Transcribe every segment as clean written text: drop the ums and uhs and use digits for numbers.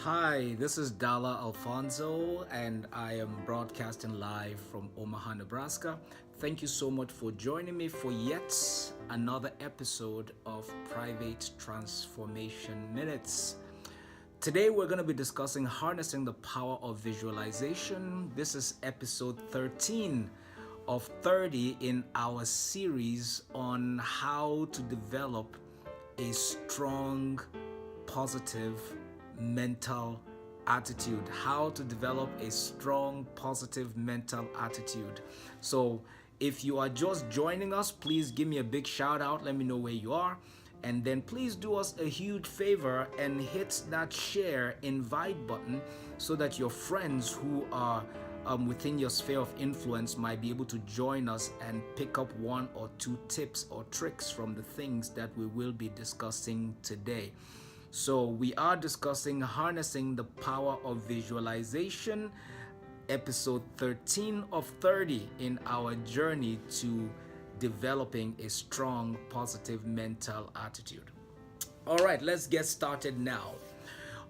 Hi, this is Dala Alfonso, and I am broadcasting live from Omaha, Nebraska. Thank you so much for joining me for yet another episode of Private Transformation Minutes. Today, we're going to be discussing harnessing the power of visualization. This is episode 13 of 30 in our series on how to develop a strong, positive mental attitude. How to develop a strong, positive mental attitude. So, if you are just joining us, please give me a big shout out. Let me know where you are. And then please do us a huge favor and hit that share invite button so that your friends who are within your sphere of influence might be able to join us and pick up one or two tips or tricks from the things that we will be discussing today. So, we are discussing harnessing the power of visualization, episode 13 of 30 in our journey to developing a strong, positive mental attitude. All right, let's get started now.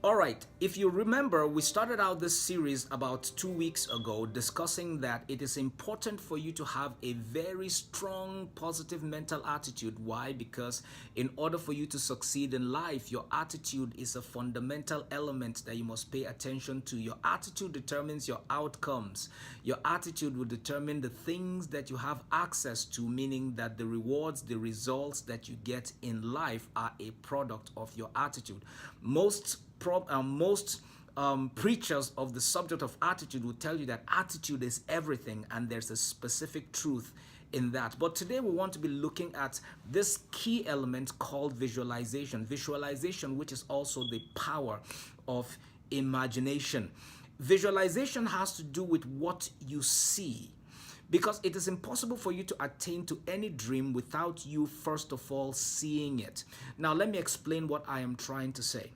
All right, if you remember, we started out this series about 2 weeks ago discussing that it is important for you to have a very strong, positive mental attitude. Why? Because in order for you to succeed in life, your attitude is a fundamental element that you must pay attention to. Your attitude determines your outcomes. Your attitude will determine the things that you have access to, meaning that the rewards, the results that you get in life are a product of your attitude. Most preachers of the subject of attitude will tell you that attitude is everything, and there's a specific truth in that. But today we want to be looking at this key element called visualization. Visualization, which is also the power of imagination. Visualization has to do with what you see, because it is impossible for you to attain to any dream without you first of all seeing it. Now let me explain what I am trying to say.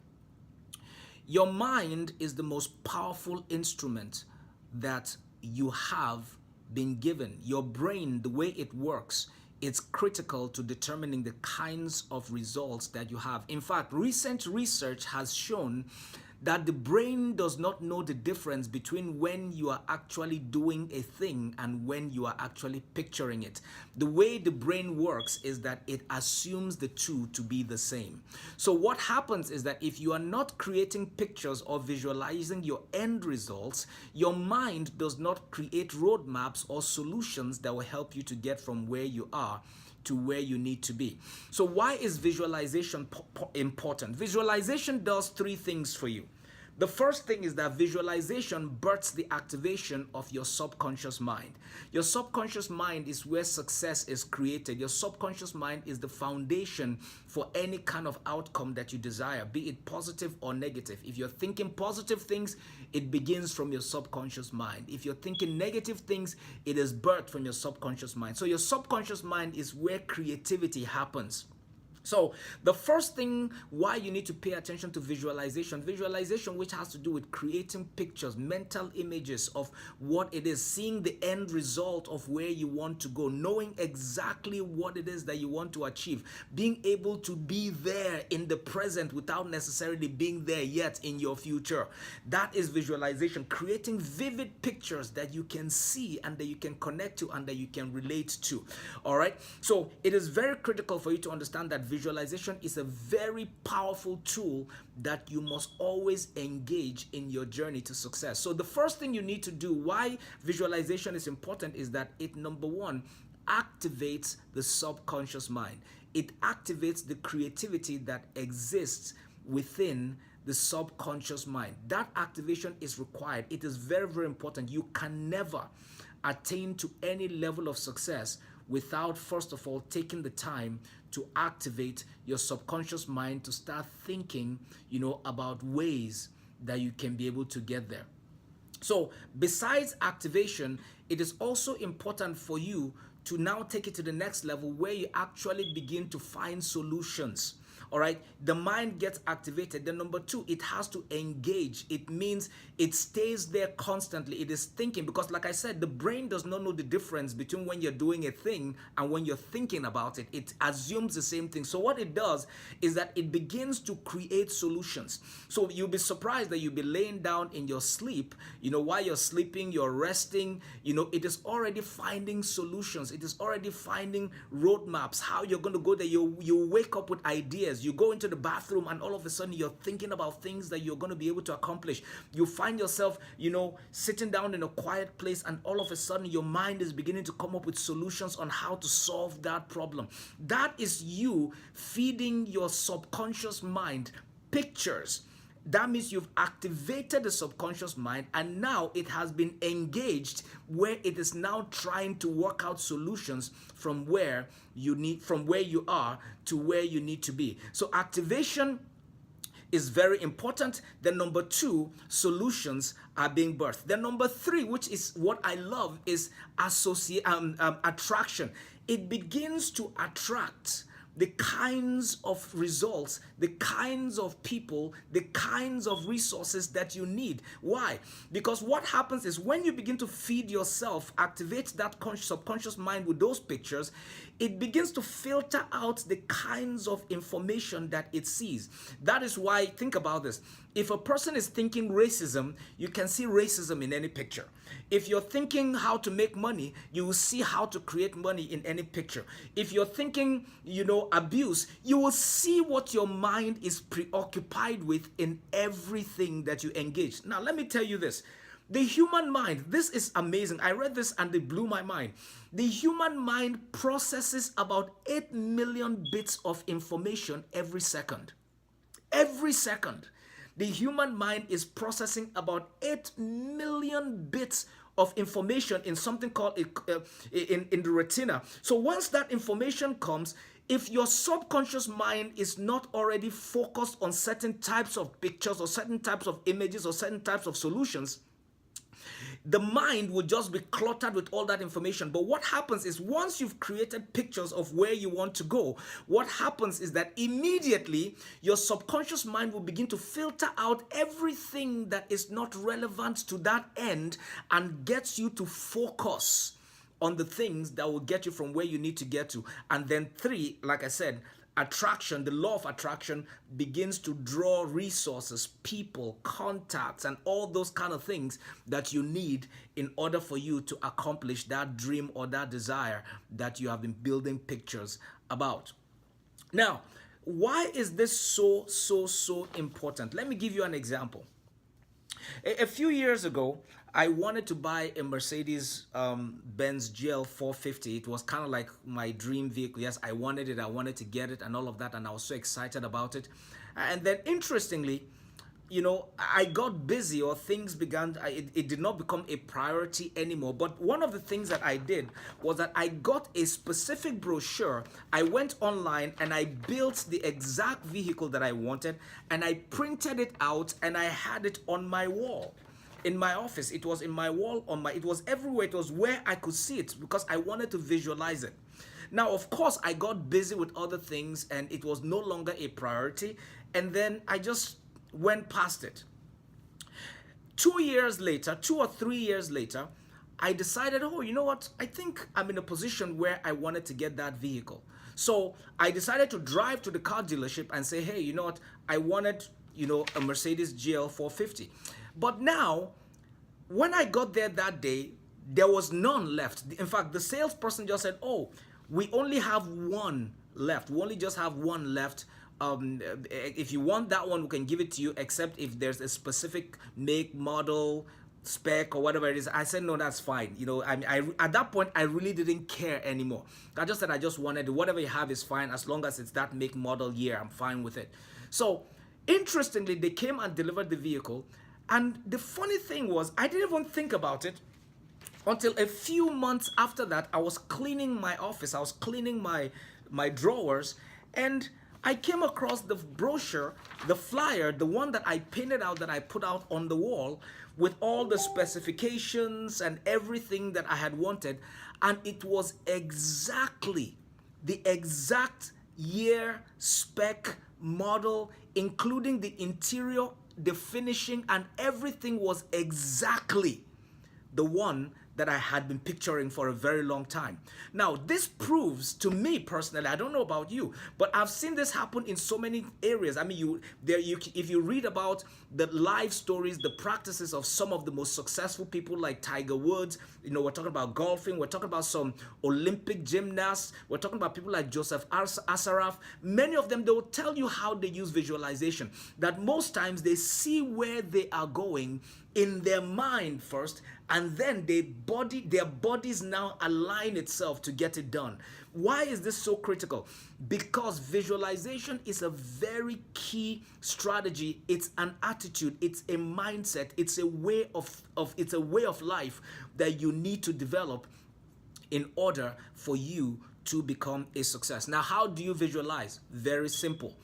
Your mind is the most powerful instrument that you have been given. Your brain, the way it works, it's critical to determining the kinds of results that you have. In fact, recent research has shown that the brain does not know the difference between when you are actually doing a thing and when you are actually picturing it. The way the brain works is that it assumes the two to be the same. So what happens is that if you are not creating pictures or visualizing your end results, your mind does not create roadmaps or solutions that will help you to get from where you are to where you need to be. So why is visualization important? Visualization does three things for you. The first thing is that visualization births the activation of your subconscious mind. Your subconscious mind is where success is created. Your subconscious mind is the foundation for any kind of outcome that you desire, be it positive or negative. If you're thinking positive things, it begins from your subconscious mind. If you're thinking negative things, it is birthed from your subconscious mind. So your subconscious mind is where creativity happens. So the first thing why you need to pay attention to visualization, which has to do with creating pictures, mental images of what it is, seeing the end result of where you want to go, knowing exactly what it is that you want to achieve, being able to be there in the present without necessarily being there yet in your future. That is visualization, creating vivid pictures that you can see and that you can connect to and that you can relate to. All right. So it is very critical for you to understand that visualization is a very powerful tool that you must always engage in your journey to success. So the first thing you need to do, why visualization is important, is that it, number one, activates the subconscious mind. It activates the creativity that exists within the subconscious mind. That activation is required. It is very, very important. You can never attain to any level of success without first of all taking the time to activate your subconscious mind to start thinking, about ways that you can be able to get there. So besides activation, it is also important for you to now take it to the next level where you actually begin to find solutions. All right, the mind gets activated. Then number two, it has to engage. It means it stays there constantly. It is thinking, because like I said, the brain does not know the difference between when you're doing a thing and when you're thinking about it. It assumes the same thing. So what it does is that it begins to create solutions. So you'll be surprised that you'll be laying down in your sleep, while you're sleeping, you're resting, it is already finding solutions. It is already finding roadmaps, how you're going to go there. You wake up with ideas. You go into the bathroom and all of a sudden you're thinking about things that you're going to be able to accomplish. You find yourself, sitting down in a quiet place, and all of a sudden your mind is beginning to come up with solutions on how to solve that problem. That is you feeding your subconscious mind pictures. That means you've activated the subconscious mind, and now it has been engaged, where it is now trying to work out solutions from where you are to where you need to be. So activation is very important. Then number two, solutions are being birthed. Then number three, which is what I love, is attraction. It begins to attract the kinds of results, the kinds of people, the kinds of resources that you need. Why? Because what happens is when you begin to feed yourself, activate that subconscious mind with those pictures, it begins to filter out the kinds of information that it sees. That is why, think about this. If a person is thinking racism, you can see racism in any picture. If you're thinking how to make money, you will see how to create money in any picture. If you're thinking, abuse, you will see what your mind is preoccupied with in everything that you engage. Now, let me tell you this. The human mind, this is amazing. I read this and it blew my mind. The human mind processes about 8 million bits of information every second. Every second. The human mind is processing about 8 million bits of information in something called in the retina. So once that information comes, if your subconscious mind is not already focused on certain types of pictures or certain types of images or certain types of solutions, the mind will just be cluttered with all that information. But what happens is, once you've created pictures of where you want to go, what happens is that immediately your subconscious mind will begin to filter out everything that is not relevant to that end and gets you to focus on the things that will get you from where you need to get to. And then three, like I said, attraction, the law of attraction begins to draw resources, people, contacts, and all those kind of things that you need in order for you to accomplish that dream or that desire that you have been building pictures about. Now, why is this so important? Let me give you an example. A few years ago, I wanted to buy a Mercedes Benz GL 450. It was kind of like my dream vehicle. Yes, I wanted it. I wanted to get it and all of that. And I was so excited about it. And then interestingly, I got busy, or things began, it did not become a priority anymore. But one of the things that I did was that I got a specific brochure. I went online and I built the exact vehicle that I wanted, and I printed it out and I had it on my wall in my office. It was in my wall, it was everywhere. It was where I could see it because I wanted to visualize it. Now, of course, I got busy with other things and it was no longer a priority. And then I just went past it. 2 or 3 years later, I decided, oh, you know what? I think I'm in a position where I wanted to get that vehicle. So I decided to drive to the car dealership and say, hey, you know what? I wanted, a Mercedes GL 450. But now, when I got there that day, there was none left. In fact, the salesperson just said, oh, we only have one left. We only just have one left. If you want that one, we can give it to you, except if there's a specific make, model, spec, or whatever it is. I said, no, that's fine. I at that point, I really didn't care anymore. I just said I just wanted it. Whatever you have is fine. As long as it's that make, model, year, I'm fine with it. So, interestingly, they came and delivered the vehicle. And the funny thing was, I didn't even think about it until a few months after that. I was cleaning my office. I was cleaning my drawers, and I came across the brochure, the flyer, the one that I painted out, that I put out on the wall with all the specifications and everything that I had wanted. And it was exactly the exact year, spec, model, including the interior, the finishing, and everything was exactly the one that I had been picturing for a very long time. Now, this proves to me personally, I don't know about you, but I've seen this happen in so many areas. I mean, if you read about the life stories, the practices of some of the most successful people like Tiger Woods, we're talking about golfing, we're talking about some Olympic gymnasts, we're talking about people like Joseph Asaraf. Many of them, they will tell you how they use visualization, that most times they see where they are going in their mind first, and then their bodies now align itself to get it done. Why is this so critical? Because visualization is a very key strategy. It's an attitude, it's a mindset, it's a way of life that you need to develop in order for you to become a success. Now, how do you visualize? Very simple.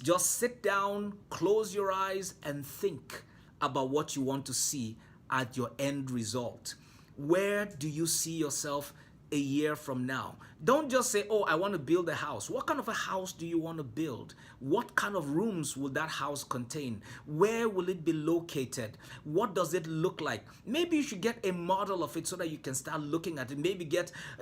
Just sit down, close your eyes, and think about what you want to see at your end result. Where do you see yourself a year from now? Don't just say, oh, I want to build a house. What kind of a house do you want to build? What kind of rooms will that house contain? Where will it be located? What does it look like? Maybe you should get a model of it so that you can start looking at it. Maybe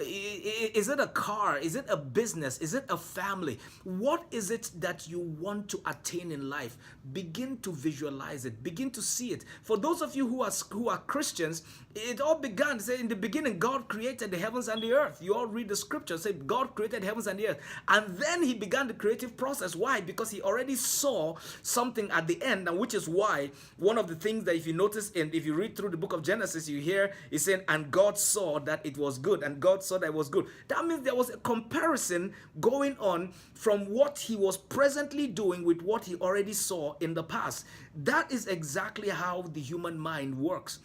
is it a car? Is it a business? Is it a family? What is it that you want to attain in life? Begin to visualize it. Begin to see it. For those of you who are Christians, it all began, say, in the beginning, God created the heavens and the earth. You all read the scripture, say God created heavens and the earth. And then he began the creative process. Why? Because he already saw something at the end, and which is why one of the things that if you notice, and if you read through the book of Genesis, you hear he's saying, and God saw that it was good, and God saw that it was good. That means there was a comparison going on from what he was presently doing with what he already saw in the past. That is exactly how the human mind works.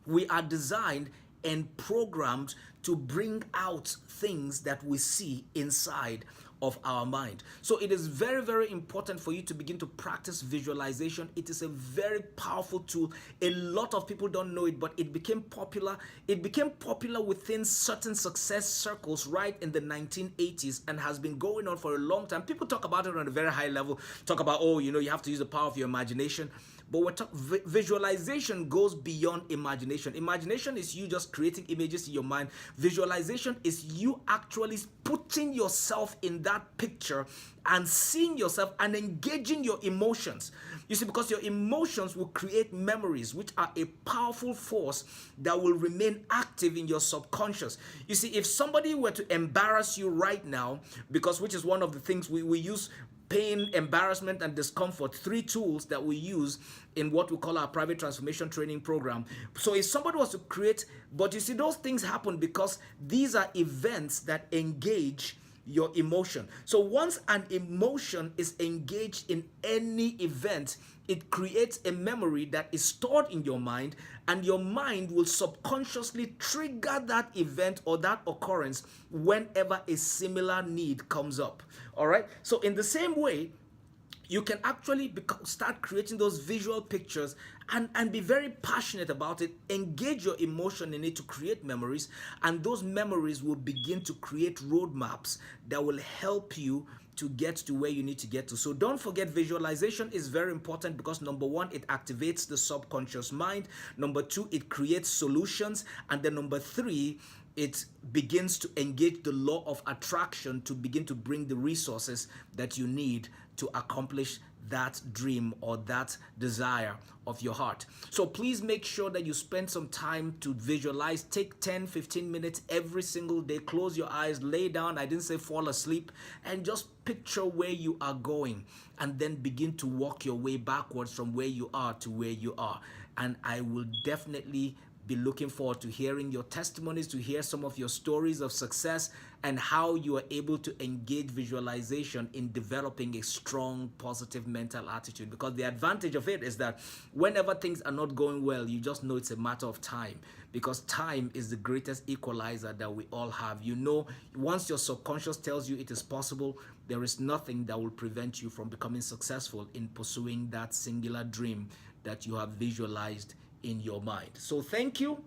We are designed and programmed to bring out things that we see inside of our mind. So it is very, very important for you to begin to practice visualization. It is a very powerful tool. A lot of people don't know it, but it became popular. It became popular within certain success circles right in the 1980s and has been going on for a long time. People talk about it on a very high level, talk about, oh, you have to use the power of your imagination. But visualization goes beyond imagination. Imagination is you just creating images in your mind. Visualization is you actually putting yourself in that picture and seeing yourself and engaging your emotions. You see, because your emotions will create memories, which are a powerful force that will remain active in your subconscious. You see, if somebody were to embarrass you right now, which is one of the things we use, pain, embarrassment, and discomfort, 3 tools that we use in what we call our private transformation training program. So if somebody was to create, but you see, those things happen because these are events that engage your emotion. So once an emotion is engaged in any event, it creates a memory that is stored in your mind, and your mind will subconsciously trigger that event or that occurrence whenever a similar need comes up. All right. So in the same way, you can actually start creating those visual pictures and be very passionate about it, engage your emotion in it to create memories, and those memories will begin to create roadmaps that will help you to get to where you need to get to. So don't forget, visualization is very important because number 1, it activates the subconscious mind. Number 2, it creates solutions. And then number 3, it begins to engage the law of attraction to begin to bring the resources that you need to accomplish that dream or that desire of your heart. So please make sure that you spend some time to visualize. Take 10-15 minutes every single day. Close your eyes, lay down. I didn't say fall asleep, and just picture where you are going, and then begin to walk your way backwards from where you are to where you are. And I will definitely be looking forward to hearing your testimonies, to hear some of your stories of success and how you are able to engage visualization in developing a strong, positive mental attitude. Because the advantage of it is that whenever things are not going well, you just know it's a matter of time, because time is the greatest equalizer that we all have. Once your subconscious tells you it is possible, there is nothing that will prevent you from becoming successful in pursuing that singular dream that you have visualized in your mind. So thank you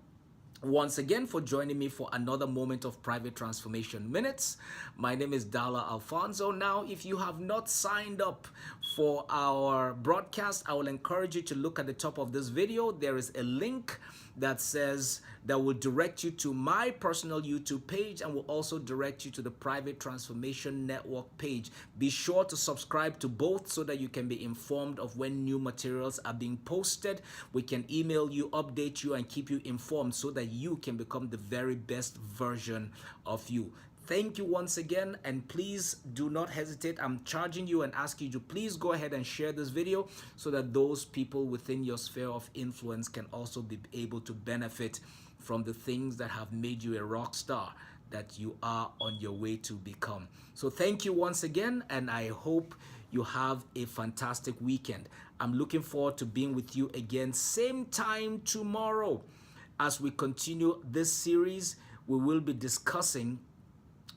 once again for joining me for another moment of Private Transformation Minutes. My name is Dala Alfonso. Now, if you have not signed up for our broadcast, I will encourage you to look at the top of this video. There is a link that will direct you to my personal YouTube page and will also direct you to the Private Transformation Network page. Be sure to subscribe to both so that you can be informed of when new materials are being posted. We can email you, update you, and keep you informed so that you can become the very best version of you. Thank you once again, and please do not hesitate. I'm charging you and asking you to please go ahead and share this video so that those people within your sphere of influence can also be able to benefit from the things that have made you a rock star that you are on your way to become. So thank you once again, and I hope you have a fantastic weekend. I'm looking forward to being with you again same time tomorrow. As we continue this series, we will be discussing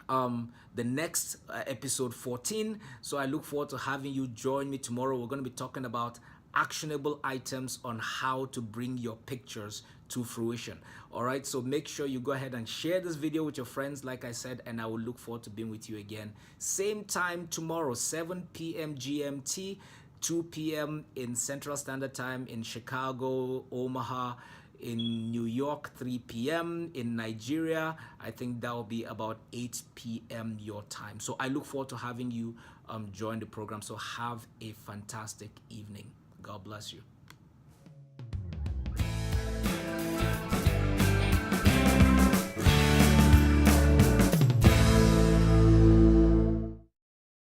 the next episode 14. So I look forward to having you join me tomorrow. We're going to be talking about actionable items on how to bring your pictures to fruition. All right, so make sure you go ahead and share this video with your friends, like I said, and I will look forward to being with you again same time tomorrow, 7 p.m. GMT, 2 p.m. in Central Standard Time in Chicago, Omaha, in New York, 3 p.m. in Nigeria. I think that will be about 8 p.m. your time. So I look forward to having you join the program. So have a fantastic evening. God bless you.